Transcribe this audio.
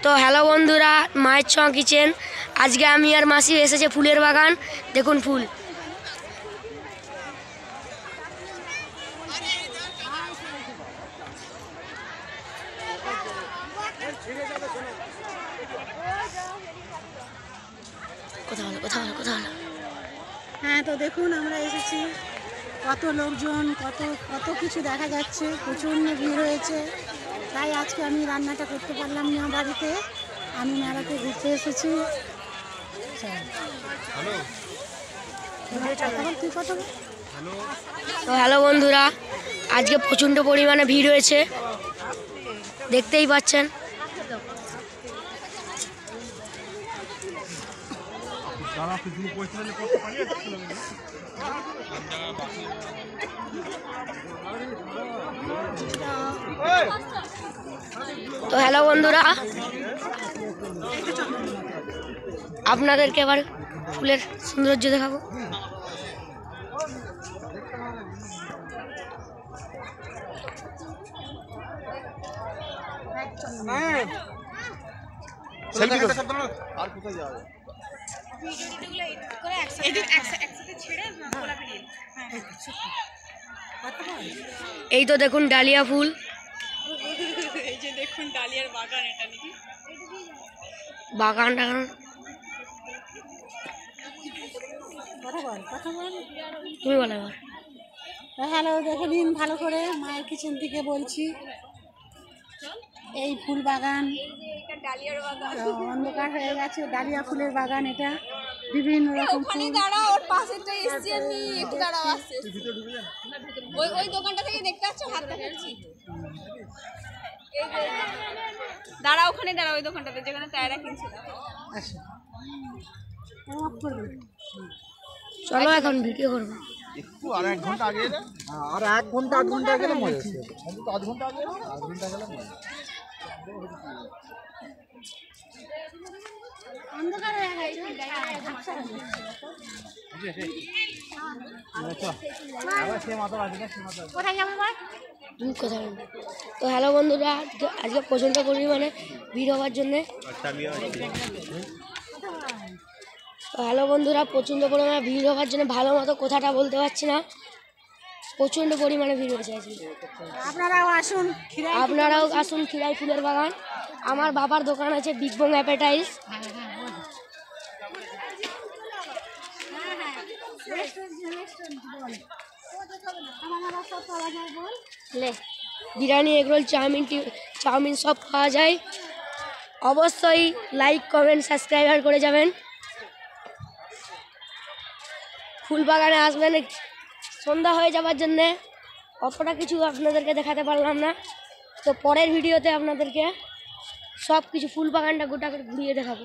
তো হ্যালো বন্ধুরা, মায়ের ছোঁয়া কিচেন। আজকে আমি আর মাসি এসেছে ফুলের বাগান। দেখুন ফুল। কথা হলো। হ্যাঁ, তো দেখুন আমরা এসেছি, কত লোকজন, কত কিছু দেখা যাচ্ছে, প্রচণ্ড ভিড় হয়েছে। তাই আজকে আমি রান্নাটা করতে পারলাম না বাড়িতে, আমি মেলাতে ঘুরতে এসেছি। তো হ্যালো বন্ধুরা, আজকে প্রচণ্ড পরিমাণে ভিড় হয়েছে, দেখতেই পাচ্ছেন। তো হ্যালো বন্ধুরা, আপনাদেরকে এবার ফুলের সৌন্দর্য দেখাবো। এই তো দেখুন ডালিয়া ফুল। এই যে দেখুন ডালিয়ার বাগান, এটা নাকি বাগান তুমি বলো এবার। হ্যালো, দেখে নিন ভালো করে, মায়ের কিচেন থেকে বলছি। এই ফুল বাগান, অন্ধকার হয়ে গেছে, ডালিয়া ফুলের বাগান। এটা বিভিন্ন রকম ফুল। দাঁড়াও, ওর পাশেরটা এসছি আমি, একটু দাঁড়াও, আসছে ওই দোকানটা থেকে দেখতে পাচ্ছ, হাত দেখাচ্ছি। দাঁড়া, ওখানে দাঁড়া, ওই দোকানটাতে যেখানে টায়রা কিনছিলাম। চলো এখন ভিডিও করবো। একটু আর 1 ঘন্টা আগে এলে, আর 1 ঘন্টা 8 ঘন্টা গেলে মজা আসবে। অন্তত 8 ঘন্টা আগে, 8 ঘন্টা গেলে মজা। অন্ধকার হয়ে গেছে। কোথায় যাবো? তুমি কোথায় বলবে? তো হ্যালো বন্ধুরা, আজকে প্রচণ্ড পরিমাণে ভিড় হওয়ার জন্যে। তো হ্যালো বন্ধুরা, প্রচণ্ড পরিমাণে ভিড় হওয়ার জন্য ভালো মতো কথাটা বলতে পারছি না। প্রচণ্ড পরিমাণে ভিড় হয়েছে আজকে। আপনারাও আসুন খিরাই ফুলের বাগান। আমার বাবার দোকান আছে বিগ বং অ্যাপেটাইজ। বিরিয়ানি, এগরোল, চাউমিন সব পাওয়া যায়। অবশ্যই লাইক, কমেন্ট, সাবস্ক্রাইব করে যাবেন। ফুল বাগানে আসবেন, সন্ধ্যা হয়ে যাওয়ার জন্যে অতটা কিছু আপনাদেরকে দেখাতে পারলাম না। তো পরের ভিডিওতে আপনাদেরকে সব কিছু ফুল বাগানটা গোটা করে ঘুরিয়ে দেখাবো।